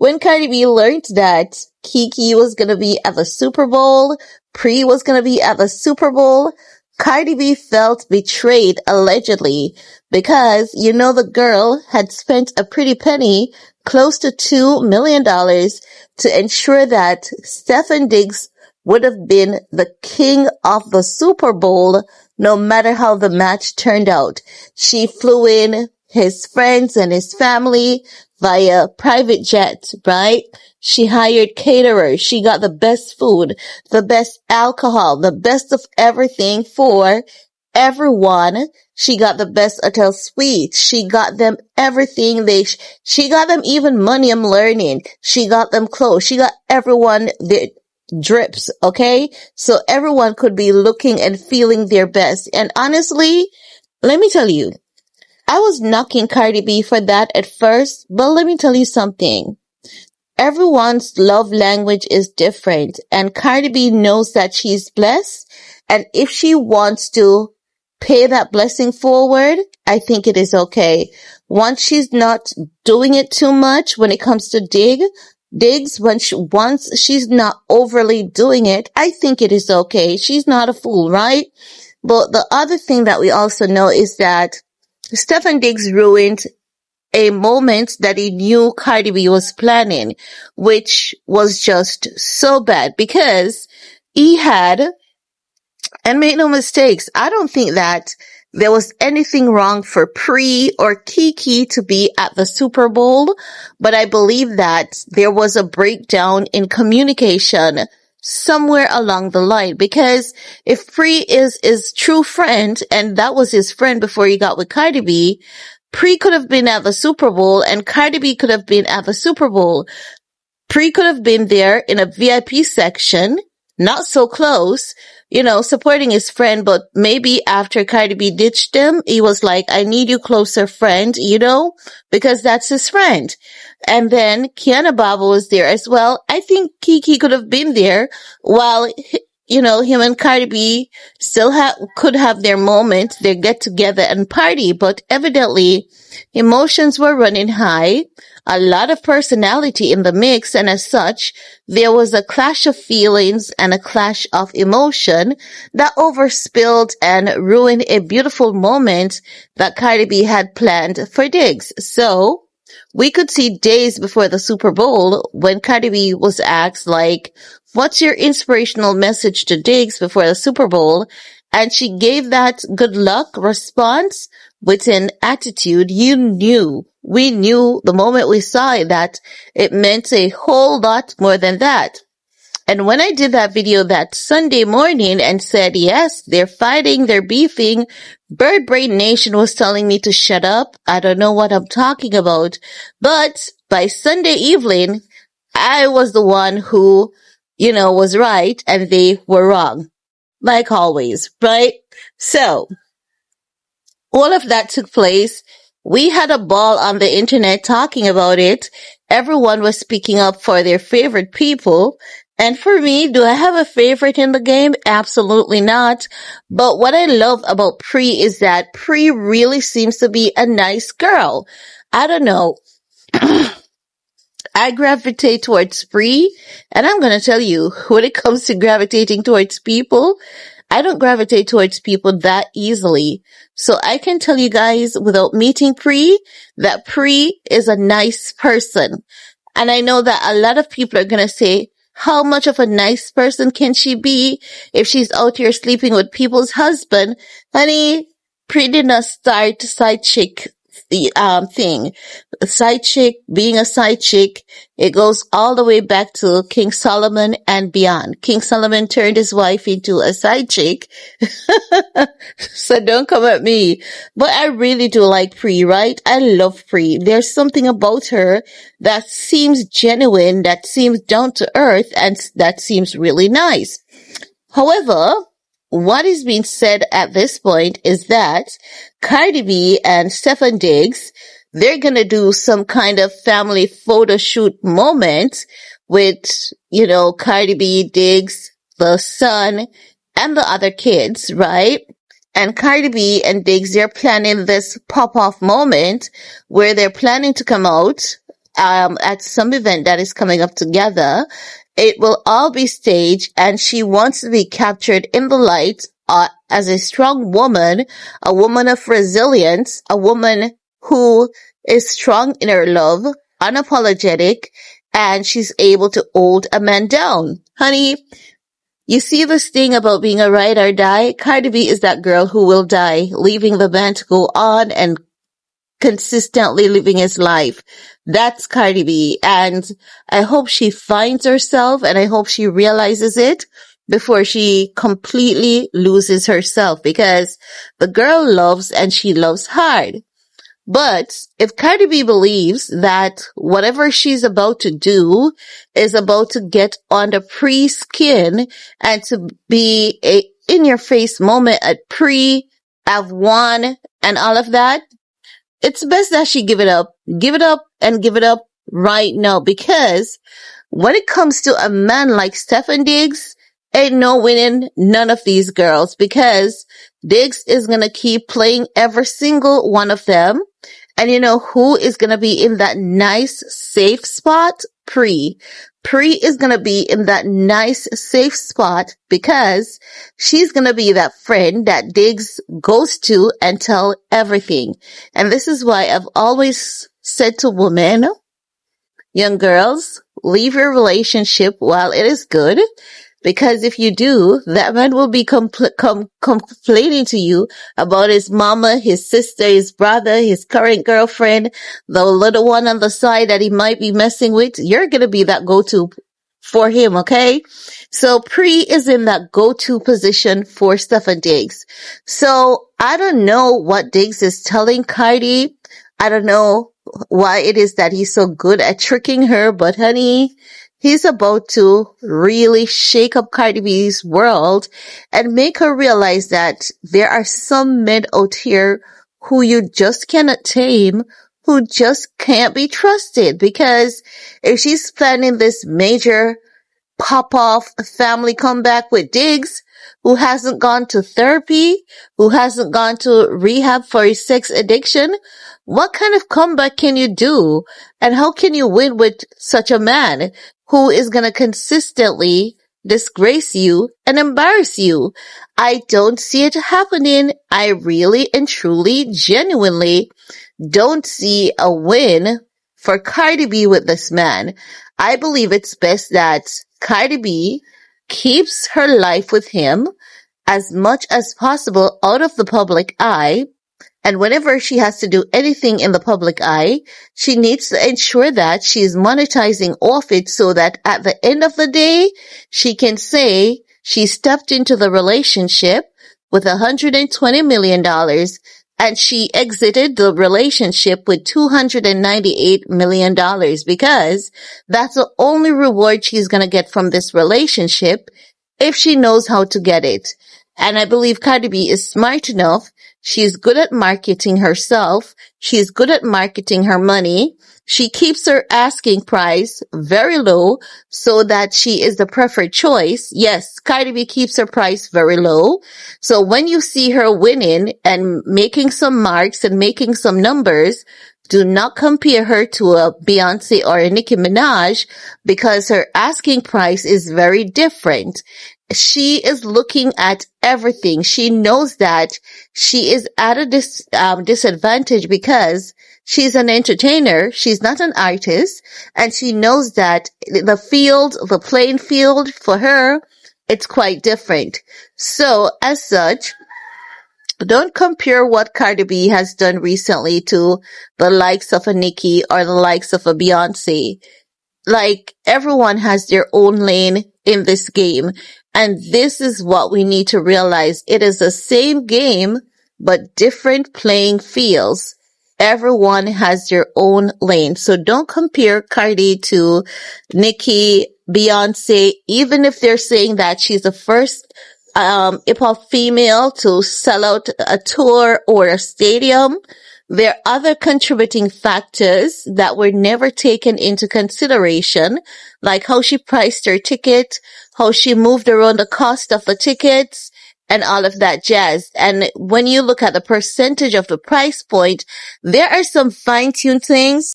When Cardi B learned that Kiki was gonna be at the Super Bowl, Pree was gonna be at the Super Bowl, Cardi B felt betrayed, allegedly, because the girl had spent a pretty penny, close to $2 million, to ensure that Stefon Diggs would have been the king of the Super Bowl, no matter how the match turned out. She flew in his friends and his family via private jet, right? She hired caterers. She got the best food, the best alcohol, the best of everything for everyone. She got the best hotel suites. She got them everything. She got them even money, I'm learning. She got them clothes. She got everyone their drips, okay? So everyone could be looking and feeling their best. And honestly, let me tell you, I was knocking Cardi B for that at first, but let me tell you something. Everyone's love language is different, and Cardi B knows that she's blessed, and if she wants to pay that blessing forward, I think it is okay. Once she's not doing it too much when it comes to Diggs, once she's not overly doing it, I think it is okay. She's not a fool, right? But the other thing that we also know is that Stefon Diggs ruined a moment that he knew Cardi B was planning, which was just so bad because he had, and make no mistakes, I don't think that there was anything wrong for Pree or Kiki to be at the Super Bowl, but I believe that there was a breakdown in communication somewhere along the line, because if Pree is his true friend, and that was his friend before he got with Cardi B, Pree could have been at the Super Bowl and Cardi B could have been at the Super Bowl. Pree could have been there in a VIP section, not so close, supporting his friend, but maybe after Cardi B ditched him, he was like, I need you closer, friend, because that's his friend. And then Kiana Baba was there as well. I think Kiki could have been there while, him and Cardi B still could have their moment, their get together and party, but evidently emotions were running high, a lot of personality in the mix, and as such, there was a clash of feelings and a clash of emotion that overspilled and ruined a beautiful moment that Cardi B had planned for Diggs. So, we could see days before the Super Bowl when Cardi B was asked, like, what's your inspirational message to Diggs before the Super Bowl? And she gave that good luck response with an attitude. We knew the moment we saw it that it meant a whole lot more than that. And when I did that video that Sunday morning and said, yes, they're fighting, they're beefing, Bird Brain Nation was telling me to shut up. I don't know what I'm talking about. But by Sunday evening, I was the one who, was right and they were wrong. Like always, right? So, all of that took place. We had a ball on the internet talking about it. Everyone was speaking up for their favorite people. And for me, do I have a favorite in the game? Absolutely not. But what I love about Pree is that Pree really seems to be a nice girl. I don't know. I gravitate towards Pree, and I'm going to tell you, when it comes to gravitating towards people, I don't gravitate towards people that easily. So I can tell you guys without meeting Pree that Pree is a nice person. And I know that a lot of people are going to say, how much of a nice person can she be if she's out here sleeping with people's husband? Honey, Pree did not start side chick thing. A side chick, being a side chick, it goes all the way back to King Solomon and beyond. King Solomon turned his wife into a side chick. So don't come at me. But I really do like Pree, right? I love Pree. There's something about her that seems genuine, that seems down to earth, and that seems really nice. However, what is being said at this point is that Cardi B and Stefon Diggs, they're gonna do some kind of family photo shoot moment with, Cardi B, Diggs, the son, and the other kids, right? And Cardi B and Diggs, they're planning this pop-off moment where they're planning to come out at some event that is coming up together. It will all be staged, and she wants to be captured in the light as a strong woman, a woman of resilience, a woman who is strong in her love, unapologetic, and she's able to hold a man down. Honey, you see this thing about being a ride or die? Cardi B is that girl who will die, leaving the man to go on and consistently living his life. That's Cardi B. And I hope she finds herself, and I hope she realizes it before she completely loses herself, because the girl loves, and she loves hard. But if Cardi B believes that whatever she's about to do is about to get on the Pree skin and to be a in your face moment at Pree, have won, and all of that, it's best that she give it up. Give it up, and give it up right now, because when it comes to a man like Stefon Diggs, ain't no winning none of these girls, because Diggs is gonna keep playing every single one of them. And you know who is gonna be in that nice safe spot? Pree. Pree is gonna be in that nice safe spot because she's gonna be that friend that Diggs goes to and tell everything. And this is why I've always said to women, young girls, leave your relationship while it is good, because if you do, that man will be complaining to you about his mama, his sister, his brother, his current girlfriend, the little one on the side that he might be messing with. You're going to be that go-to for him, okay? So Pree is in that go-to position for Stefon Diggs. So I don't know what Diggs is telling Cardi. I don't know why it is that he's so good at tricking her, but honey, he's about to really shake up Cardi B's world and make her realize that there are some men out here who you just cannot tame, who just can't be trusted. Because if she's planning this major pop-off family comeback with Diggs, who hasn't gone to therapy, who hasn't gone to rehab for his sex addiction, what kind of comeback can you do? And how can you win with such a man who is going to consistently disgrace you and embarrass you? I don't see it happening. I really and truly, genuinely don't see a win for Cardi B with this man. I believe it's best that Cardi B keeps her life with him as much as possible out of the public eye. And whenever she has to do anything in the public eye, she needs to ensure that she's monetizing off it, so that at the end of the day, she can say she stepped into the relationship with $120 million and she exited the relationship with $298 million, because that's the only reward she's going to get from this relationship if she knows how to get it. And I believe Cardi B is smart enough. She's good at marketing herself. She's good at marketing her money. She keeps her asking price very low so that she is the preferred choice. Yes, Cardi B keeps her price very low. So when you see her winning and making some marks and making some numbers, do not compare her to a Beyonce or a Nicki Minaj, because her asking price is very different. She is looking at everything. She knows that she is at a disadvantage because she's an entertainer. She's not an artist. And she knows that the playing field for her, it's quite different. So as such, don't compare what Cardi B has done recently to the likes of a Nicki or the likes of a Beyonce. Like, everyone has their own lane in this game. And this is what we need to realize. It is the same game, but different playing fields. Everyone has their own lane. So don't compare Cardi to Nicki, Beyonce, even if they're saying that she's the first hip-hop female to sell out a tour or a stadium. There are other contributing factors that were never taken into consideration, like how she priced her ticket, how she moved around the cost of the tickets, and all of that jazz. And when you look at the percentage of the price point, there are some fine-tuned things